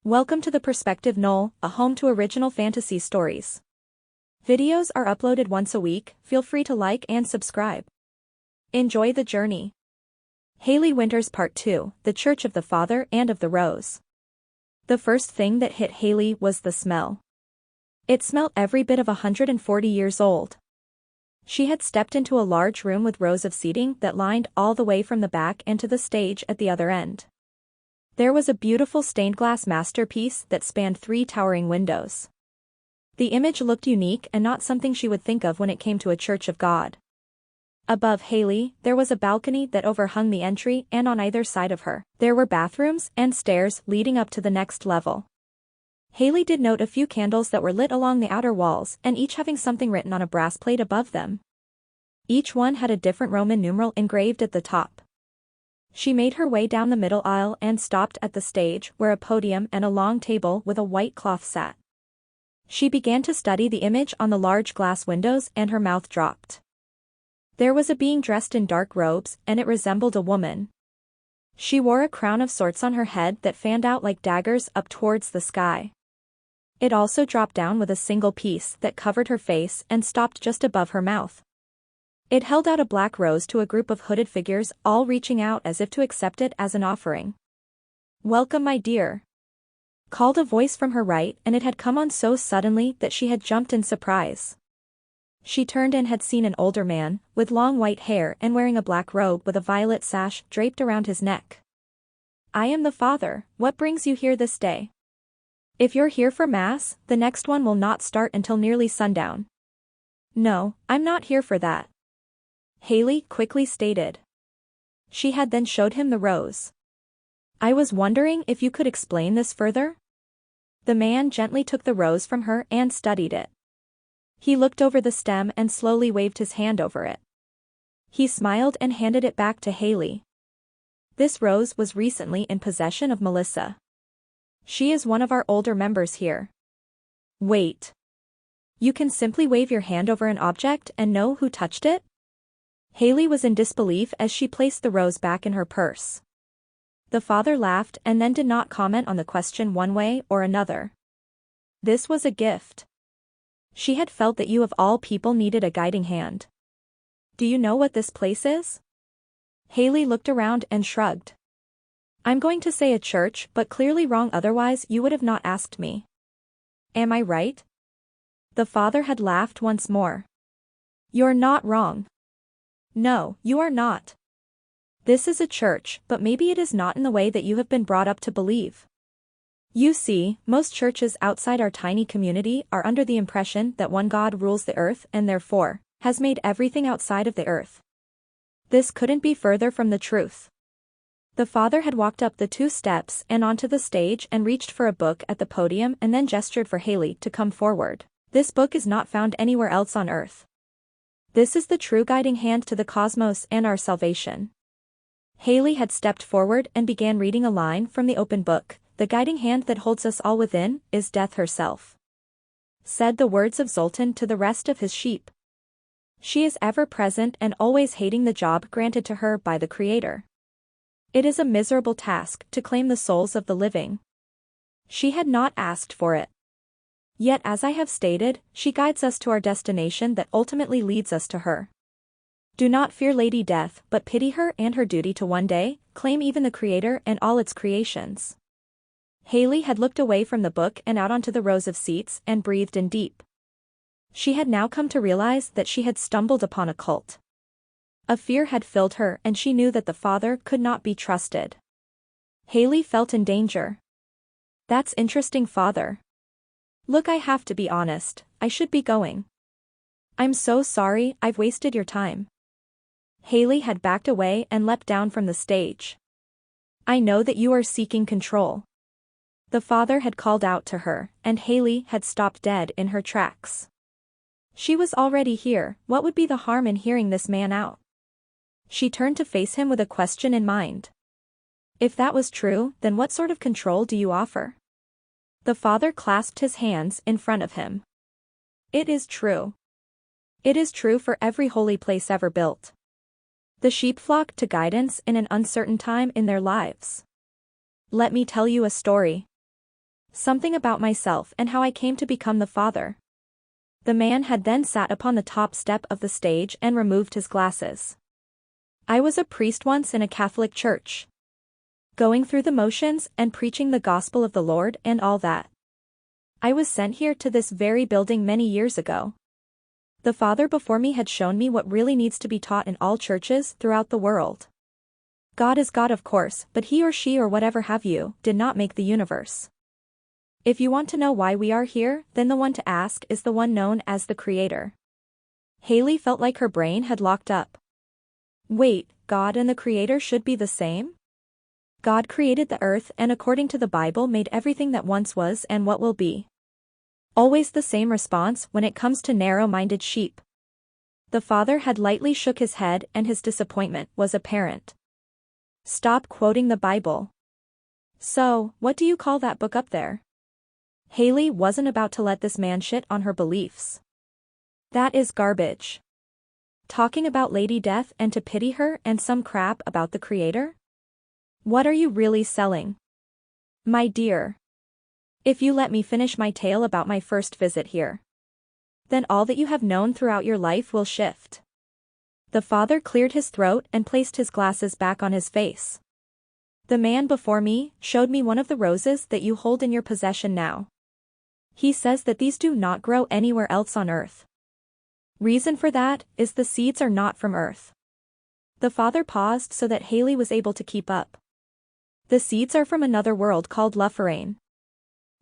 Welcome to the Perspective Knoll, a home to original fantasy stories. Videos are uploaded once a week, feel free to like and subscribe. Enjoy the journey. Hayley Winters Part 2, The Church of the Father and of the Rose. The first thing that hit Hayley was the smell. It smelled every bit of 140 years old. She had stepped into a large room with rows of seating that lined all the way from the back and to the stage at the other end. There was a beautiful stained glass masterpiece that spanned 3 towering windows. The image looked unique and not something she would think of when it came to a church of God. Above Hayley, there was a balcony that overhung the entry, and on either side of her, there were bathrooms and stairs leading up to the next level. Hayley did note a few candles that were lit along the outer walls, and each having something written on a brass plate above them. Each one had a different Roman numeral engraved at the top. She made her way down the middle aisle and stopped at the stage where a podium and a long table with a white cloth sat. She began to study the image on the large glass windows, and her mouth dropped. There was a being dressed in dark robes, and it resembled a woman. She wore a crown of sorts on her head that fanned out like daggers up towards the sky. It also dropped down with a single piece that covered her face and stopped just above her mouth. It held out a black rose to a group of hooded figures, all reaching out as if to accept it as an offering. "Welcome, my dear," called a voice from her right, and it had come on so suddenly that she had jumped in surprise. She turned and had seen an older man, with long white hair and wearing a black robe with a violet sash draped around his neck. "I am the Father. What brings you here this day? If you're here for Mass, the next one will not start until nearly sundown." "No, I'm not here for that," Hayley quickly stated. She had then showed him the rose. "I was wondering if you could explain this further?" The man gently took the rose from her and studied it. He looked over the stem and slowly waved his hand over it. He smiled and handed it back to Hayley. "This rose was recently in possession of Melissa. She is one of our older members here." "Wait. You can simply wave your hand over an object and know who touched it?" Hayley was in disbelief as she placed the rose back in her purse. The father laughed and then did not comment on the question one way or another. "This was a gift. She had felt that you of all people needed a guiding hand. Do you know what this place is?" Hayley looked around and shrugged. "I'm going to say a church, but clearly wrong, otherwise you would have not asked me. Am I right?" The father had laughed once more. "You're not wrong. No, you are not. This is a church, but maybe it is not in the way that you have been brought up to believe. You see, most churches outside our tiny community are under the impression that one God rules the earth and therefore has made everything outside of the earth. This couldn't be further from the truth." The father had walked up the 2 steps and onto the stage and reached for a book at the podium and then gestured for Hayley to come forward. "This book is not found anywhere else on earth. This is the true guiding hand to the cosmos and our salvation." Hayley had stepped forward and began reading a line from the open book. "The guiding hand that holds us all within is death herself," said the words of Zoltan to the rest of his sheep. "She is ever present and always hating the job granted to her by the Creator. It is a miserable task to claim the souls of the living. She had not asked for it. Yet, as I have stated, she guides us to our destination that ultimately leads us to her. Do not fear Lady Death, but pity her and her duty to one day claim even the Creator and all its creations." Hayley had looked away from the book and out onto the rows of seats and breathed in deep. She had now come to realize that she had stumbled upon a cult. A fear had filled her, and she knew that the father could not be trusted. Hayley felt in danger. "That's interesting, Father. Look, I have to be honest, I should be going. I'm so sorry I've wasted your time." Hayley had backed away and leapt down from the stage. "I know that you are seeking control." The father had called out to her, and Hayley had stopped dead in her tracks. She was already here, what would be the harm in hearing this man out? She turned to face him with a question in mind. "If that was true, then what sort of control do you offer?" The father clasped his hands in front of him. "It is true. It is true for every holy place ever built. The sheep flock to guidance in an uncertain time in their lives. Let me tell you a story. Something about myself and how I came to become the father. The man had then sat upon the top step of the stage and removed his glasses. I was a priest once in a Catholic church. Going through the motions and preaching the gospel of the Lord and all that. I was sent here to this very building many years ago. The father before me had shown me what really needs to be taught in all churches throughout the world. God is God, of course, but he or she or whatever have you, did not make the universe. If you want to know why we are here, then the one to ask is the one known as the Creator. Hayley felt like her brain had locked up. Wait, God and the Creator should be the same? God created the earth and according to the Bible made everything that once was and what will be. Always the same response when it comes to narrow-minded sheep. The father had lightly shook his head and his disappointment was apparent. Stop quoting the Bible. So, what do you call that book up there? Hayley wasn't about to let this man shit on her beliefs. That is garbage. Talking about Lady Death and to pity her and some crap about the Creator? What are you really selling? My dear. If you let me finish my tale about my first visit here. Then all that you have known throughout your life will shift. The father cleared his throat and placed his glasses back on his face. The man before me showed me one of the roses that you hold in your possession now. He says that these do not grow anywhere else on earth. Reason for that is the seeds are not from earth. The father paused so that Hayley was able to keep up. The seeds are from another world called Lufarain.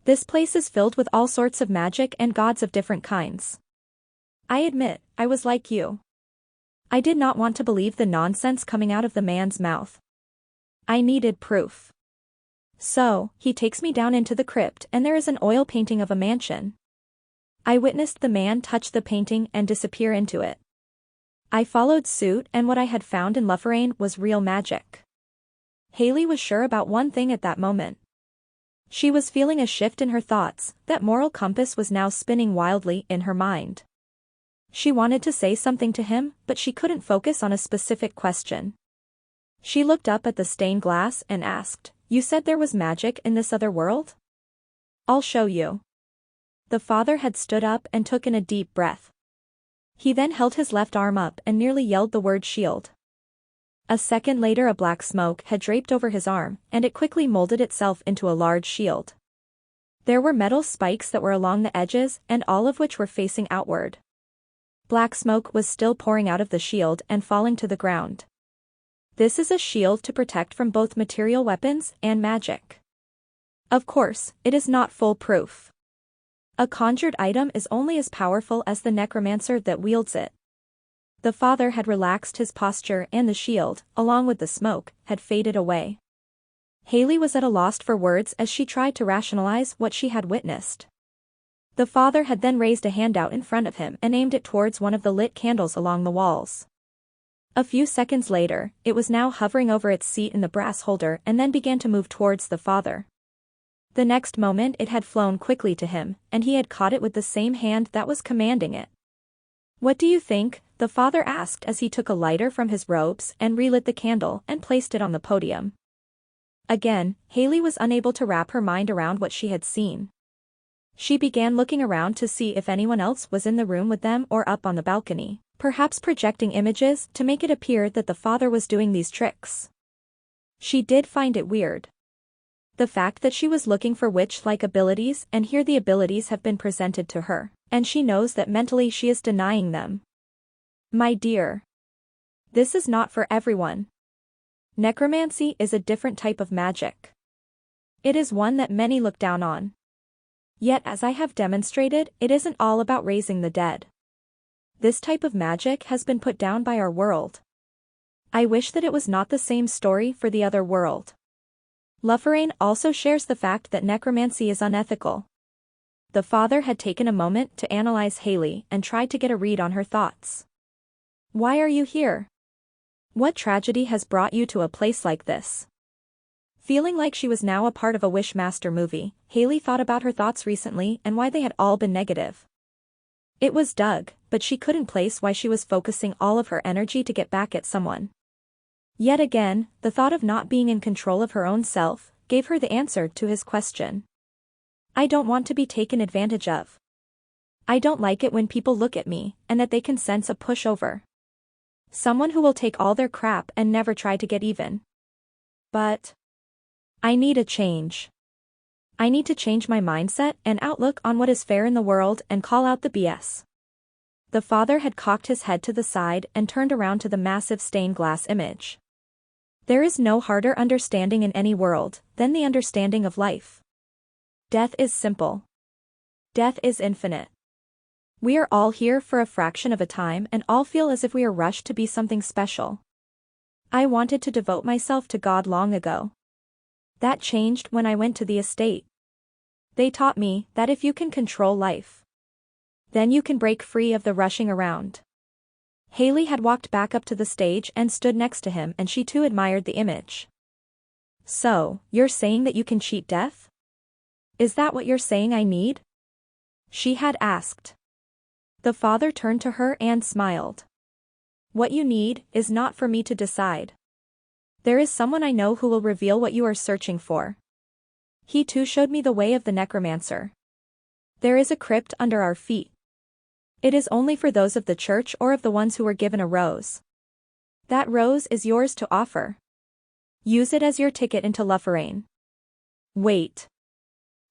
This place is filled with all sorts of magic and gods of different kinds. I admit, I was like you. I did not want to believe the nonsense coming out of the man's mouth. I needed proof. So, he takes me down into the crypt and there is an oil painting of a mansion. I witnessed the man touch the painting and disappear into it. I followed suit and what I had found in Lufarain was real magic. Hayley was sure about one thing at that moment. She was feeling a shift in her thoughts, that moral compass was now spinning wildly in her mind. She wanted to say something to him, but she couldn't focus on a specific question. She looked up at the stained glass and asked, "You said there was magic in this other world? I'll show you." The father had stood up and took in a deep breath. He then held his left arm up and nearly yelled the word shield. A second later a black smoke had draped over his arm, and it quickly molded itself into a large shield. There were metal spikes that were along the edges and all of which were facing outward. Black smoke was still pouring out of the shield and falling to the ground. This is a shield to protect from both material weapons and magic. Of course, it is not foolproof. A conjured item is only as powerful as the necromancer that wields it. The father had relaxed his posture and the shield, along with the smoke, had faded away. Hayley was at a loss for words as she tried to rationalize what she had witnessed. The father had then raised a hand out in front of him and aimed it towards one of the lit candles along the walls. A few seconds later, it was now hovering over its seat in the brass holder and then began to move towards the father. The next moment it had flown quickly to him, and he had caught it with the same hand that was commanding it. "What do you think?" the father asked as he took a lighter from his robes and relit the candle and placed it on the podium. Again, Hayley was unable to wrap her mind around what she had seen. She began looking around to see if anyone else was in the room with them or up on the balcony, perhaps projecting images to make it appear that the father was doing these tricks. She did find it weird. The fact that she was looking for witch-like abilities and here the abilities have been presented to her, and she knows that mentally she is denying them. My dear. This is not for everyone. Necromancy is a different type of magic. It is one that many look down on. Yet as I have demonstrated, it isn't all about raising the dead. This type of magic has been put down by our world. I wish that it was not the same story for the other world. Lufarain also shares the fact that necromancy is unethical. The father had taken a moment to analyze Hayley and tried to get a read on her thoughts. Why are you here? What tragedy has brought you to a place like this? Feeling like she was now a part of a Wishmaster movie, Hayley thought about her thoughts recently and why they had all been negative. It was Doug, but she couldn't place why she was focusing all of her energy to get back at someone. Yet again, the thought of not being in control of her own self gave her the answer to his question. I don't want to be taken advantage of. I don't like it when people look at me and that they can sense a pushover. Someone who will take all their crap and never try to get even. But I need a change. I need to change my mindset and outlook on what is fair in the world and call out the BS. The father had cocked his head to the side and turned around to the massive stained glass image. There is no harder understanding in any world than the understanding of life. Death is simple. Death is infinite. We are all here for a fraction of a time and all feel as if we are rushed to be something special. I wanted to devote myself to God long ago. That changed when I went to the estate. They taught me that if you can control life, then you can break free of the rushing around. Hayley had walked back up to the stage and stood next to him, and she too admired the image. So, you're saying that you can cheat death? Is that what you're saying I need? She had asked. The father turned to her and smiled. What you need is not for me to decide. There is someone I know who will reveal what you are searching for. He too showed me the way of the necromancer. There is a crypt under our feet. It is only for those of the church or of the ones who were given a rose. That rose is yours to offer. Use it as your ticket into Lufferane. Wait.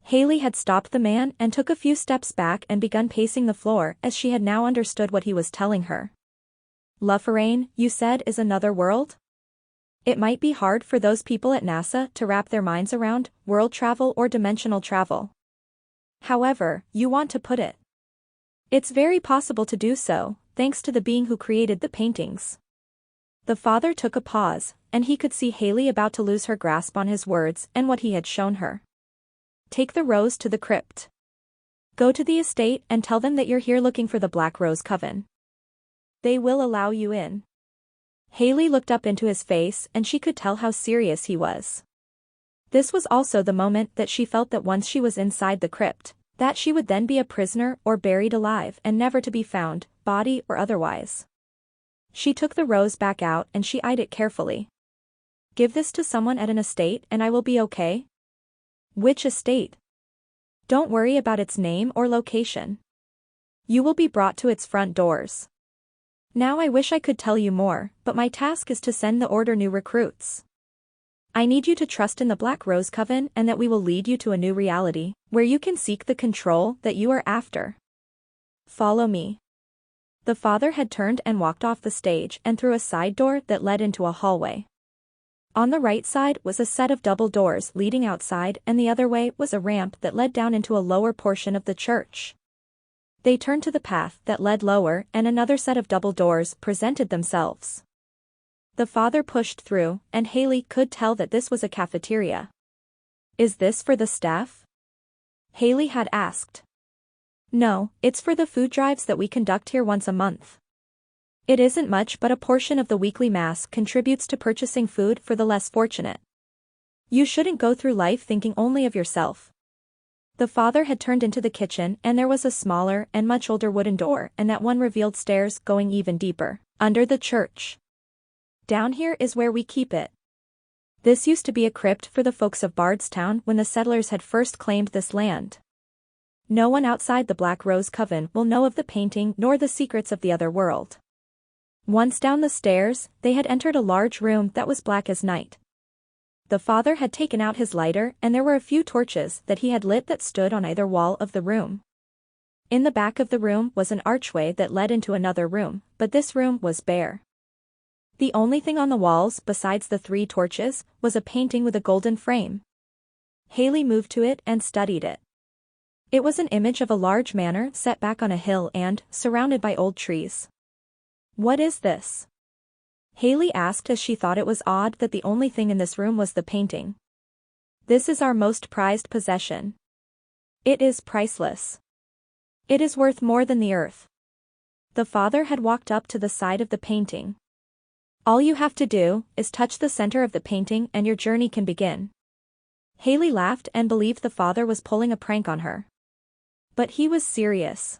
Hayley had stopped the man and took a few steps back and begun pacing the floor as she had now understood what he was telling her. Lufferane, you said, is another world? It might be hard for those people at NASA to wrap their minds around world travel or dimensional travel. However, you want to put it. It's very possible to do so, thanks to the being who created the paintings. The father took a pause, and he could see Hayley about to lose her grasp on his words and what he had shown her. Take the rose to the crypt. Go to the estate and tell them that you're here looking for the Black Rose Coven. They will allow you in. Hayley looked up into his face and she could tell how serious he was. This was also the moment that she felt that once she was inside the crypt, that she would then be a prisoner or buried alive and never to be found, body or otherwise. She took the rose back out and she eyed it carefully. Give this to someone at an estate and I will be okay? Which estate? Don't worry about its name or location. You will be brought to its front doors. Now I wish I could tell you more, but my task is to send the order new recruits. I need you to trust in the Black Rose Coven and that we will lead you to a new reality, where you can seek the control that you are after. Follow me. The father had turned and walked off the stage and through a side door that led into a hallway. On the right side was a set of double doors leading outside, and the other way was a ramp that led down into a lower portion of the church. They turned to the path that led lower and another set of double doors presented themselves. The father pushed through, and Hayley could tell that this was a cafeteria. Is this for the staff? Hayley had asked. No, it's for the food drives that we conduct here once a month. It isn't much, but a portion of the weekly mass contributes to purchasing food for the less fortunate. You shouldn't go through life thinking only of yourself. The father had turned into the kitchen and there was a smaller and much older wooden door, and that one revealed stairs going even deeper, under the church. Down here is where we keep it. This used to be a crypt for the folks of Bardstown when the settlers had first claimed this land. No one outside the Black Rose Coven will know of the painting nor the secrets of the other world. Once down the stairs, they had entered a large room that was black as night. The father had taken out his lighter and there were a few torches that he had lit that stood on either wall of the room. In the back of the room was an archway that led into another room, but this room was bare. The only thing on the walls besides the 3 torches was a painting with a golden frame. Hayley moved to it and studied it. It was an image of a large manor set back on a hill and surrounded by old trees. What is this? Hayley asked as she thought it was odd that the only thing in this room was the painting. This is our most prized possession. It is priceless. It is worth more than the earth. The father had walked up to the side of the painting. All you have to do is touch the center of the painting and your journey can begin. Hayley laughed and believed the father was pulling a prank on her. But he was serious.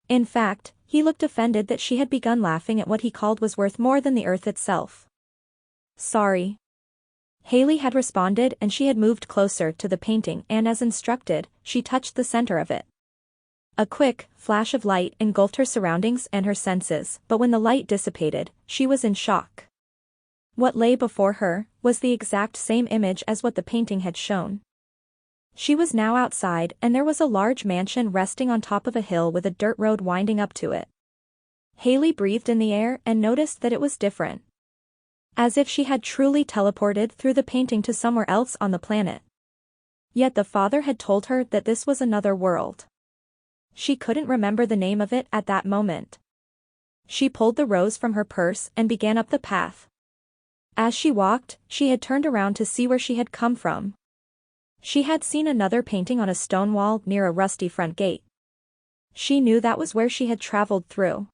In fact, he looked offended that she had begun laughing at what he called was worth more than the earth itself. Sorry. Hayley had responded and she had moved closer to the painting and as instructed, she touched the center of it. A quick flash of light engulfed her surroundings and her senses, but when the light dissipated, she was in shock. What lay before her was the exact same image as what the painting had shown. She was now outside and there was a large mansion resting on top of a hill with a dirt road winding up to it. Hayley breathed in the air and noticed that it was different. As if she had truly teleported through the painting to somewhere else on the planet. Yet the father had told her that this was another world. She couldn't remember the name of it at that moment. She pulled the rose from her purse and began up the path. As she walked, she had turned around to see where she had come from. She had seen another painting on a stone wall near a rusty front gate. She knew that was where she had traveled through.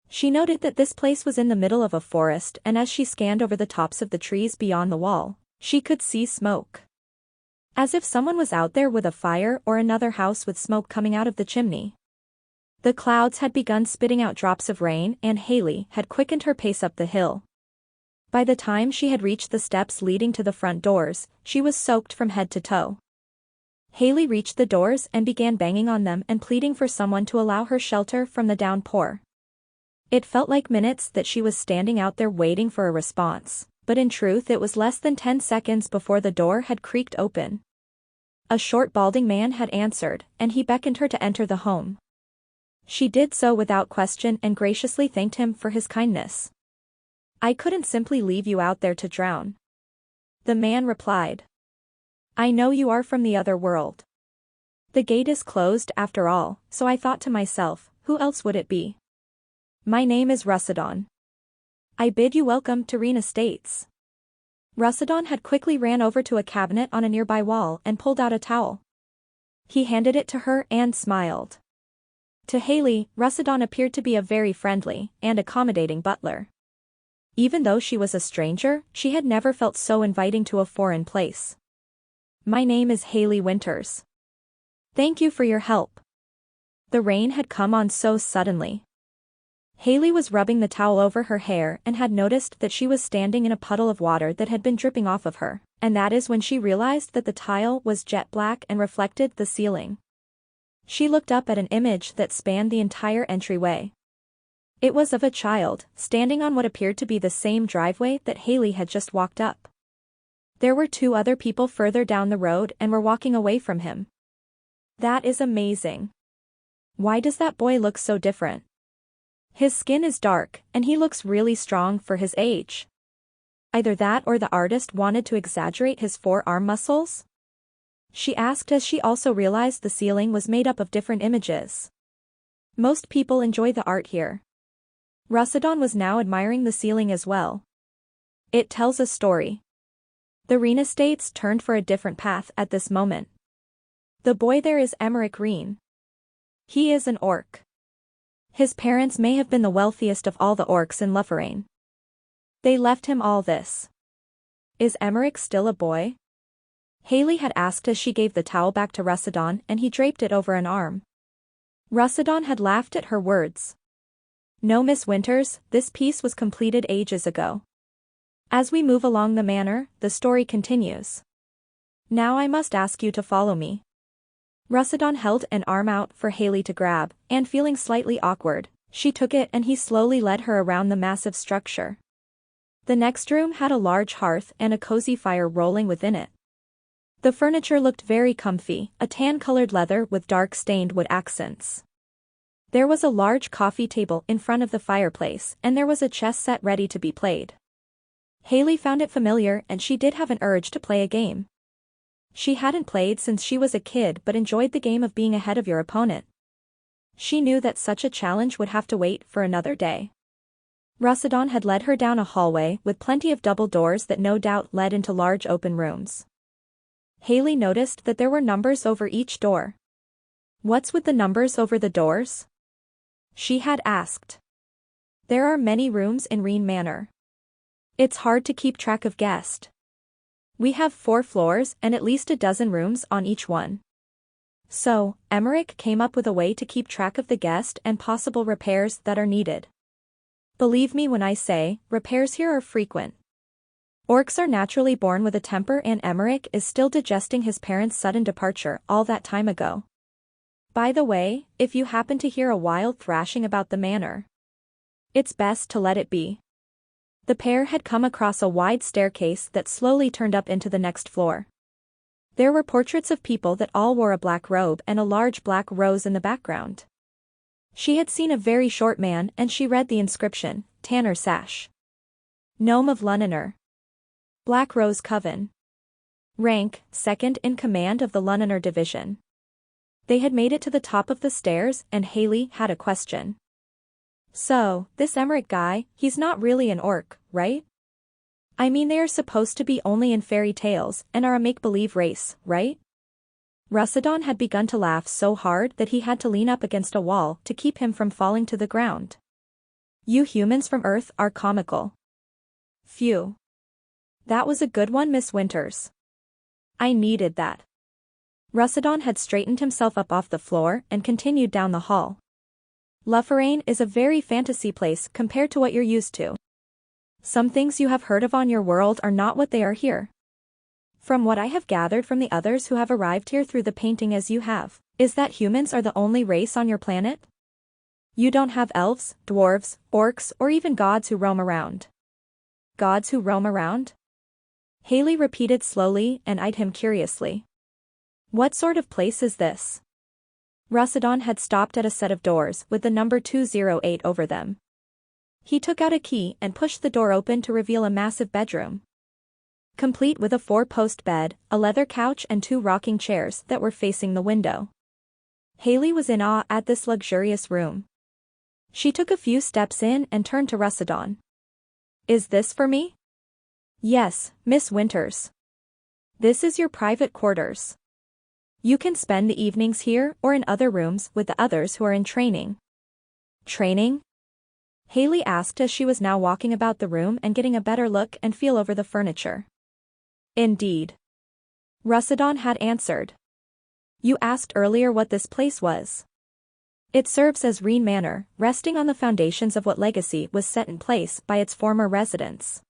She noted that this place was in the middle of a forest and as she scanned over the tops of the trees beyond the wall, she could see smoke. As if someone was out there with a fire or another house with smoke coming out of the chimney. The clouds had begun spitting out drops of rain and Hayley had quickened her pace up the hill. By the time she had reached the steps leading to the front doors, she was soaked from head to toe. Hayley reached the doors and began banging on them and pleading for someone to allow her shelter from the downpour. It felt like minutes that she was standing out there waiting for a response, but in truth it was less than 10 seconds before the door had creaked open. A short balding man had answered, and he beckoned her to enter the home. She did so without question and graciously thanked him for his kindness. "I couldn't simply leave you out there to drown," the man replied. "I know you are from the other world. The gate is closed after all, so I thought to myself, who else would it be? My name is Russadon. I bid you welcome to Reen Estates." Russadon had quickly ran over to a cabinet on a nearby wall and pulled out a towel. He handed it to her and smiled. To Hayley, Russadon appeared to be a very friendly and accommodating butler. Even though she was a stranger, she had never felt so inviting to a foreign place. "My name is Hayley Winters. Thank you for your help." The rain had come on so suddenly. Hayley was rubbing the towel over her hair and had noticed that she was standing in a puddle of water that had been dripping off of her, and that is when she realized that the tile was jet black and reflected the ceiling. She looked up at an image that spanned the entire entryway. It was of a child, standing on what appeared to be the same driveway that Hayley had just walked up. There were 2 other people further down the road and were walking away from him. "That is amazing. Why does that boy look so different? His skin is dark, and he looks really strong for his age. Either that or the artist wanted to exaggerate his forearm muscles?" she asked as she also realized the ceiling was made up of different images. "Most people enjoy the art here." Russadon was now admiring the ceiling as well. "It tells a story." The Reen Estates turned for a different path at this moment. "The boy there is Emmerich Reen. He is an orc. His parents may have been the wealthiest of all the orcs in Lufferane. They left him all this." "Is Emmerich still a boy?" Hayley had asked as she gave the towel back to Russadon and he draped it over an arm. Russadon had laughed at her words. "No, Miss Winters, this piece was completed ages ago. As we move along the manor, the story continues. Now I must ask you to follow me." Russadon held an arm out for Hayley to grab, and feeling slightly awkward, she took it and he slowly led her around the massive structure. The next room had a large hearth and a cozy fire rolling within it. The furniture looked very comfy, a tan-colored leather with dark-stained wood accents. There was a large coffee table in front of the fireplace and there was a chess set ready to be played. Hayley found it familiar and she did have an urge to play a game. She hadn't played since she was a kid but enjoyed the game of being ahead of your opponent. She knew that such a challenge would have to wait for another day. Russadon had led her down a hallway with plenty of double doors that no doubt led into large open rooms. Hayley noticed that there were numbers over each door. "What's with the numbers over the doors?" she had asked. "There are many rooms in Reen Manor. It's hard to keep track of guests. We have 4 floors and at least a dozen rooms on each one." So, Emmerich came up with a way to keep track of the guest and possible repairs that are needed. Believe me when I say, repairs here are frequent. Orcs are naturally born with a temper, and Emmerich is still digesting his parents' sudden departure all that time ago. By the way, if you happen to hear a wild thrashing about the manor, it's best to let it be. The pair had come across a wide staircase that slowly turned up into the next floor. There were portraits of people that all wore a black robe and a large black rose in the background. She had seen a very short man, and she read the inscription, Tanner Sash. Gnome of Lunenor. Black Rose Coven. Rank, second in command of the Lunenor division. They had made it to the top of the stairs, and Hayley had a question. So, this Emmerich guy, he's not really an orc, right? I mean, they are supposed to be only in fairy tales and are a make-believe race, right? Russadon had begun to laugh so hard that he had to lean up against a wall to keep him from falling to the ground. You humans from Earth are comical. Phew. That was a good one, Miss Winters. I needed that. Russadon had straightened himself up off the floor and continued down the hall. Lufferane is a very fantasy place compared to what you're used to. Some things you have heard of on your world are not what they are here. From what I have gathered from the others who have arrived here through the painting as you have, is that humans are the only race on your planet? You don't have elves, dwarves, orcs, or even gods who roam around. Gods who roam around? Hayley repeated slowly and eyed him curiously. What sort of place is this? Russadon had stopped at a set of doors with the number 208 over them. He took out a key and pushed the door open to reveal a massive bedroom, complete with a 4-post bed, a leather couch and 2 rocking chairs that were facing the window. Hayley was in awe at this luxurious room. She took a few steps in and turned to Russadon. Is this for me? Yes, Miss Winters. This is your private quarters. You can spend the evenings here or in other rooms with the others who are in training. Training? Hayley asked as she was now walking about the room and getting a better look and feel over the furniture. Indeed. Russadon had answered. You asked earlier what this place was. It serves as Reen Manor, resting on the foundations of what legacy was set in place by its former residents.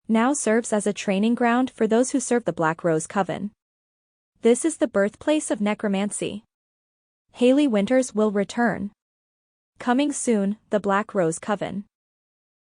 Now serves as a training ground for those who serve the Black Rose Coven. This is the birthplace of necromancy. Hayley Winters will return. Coming soon, the Black Rose Coven.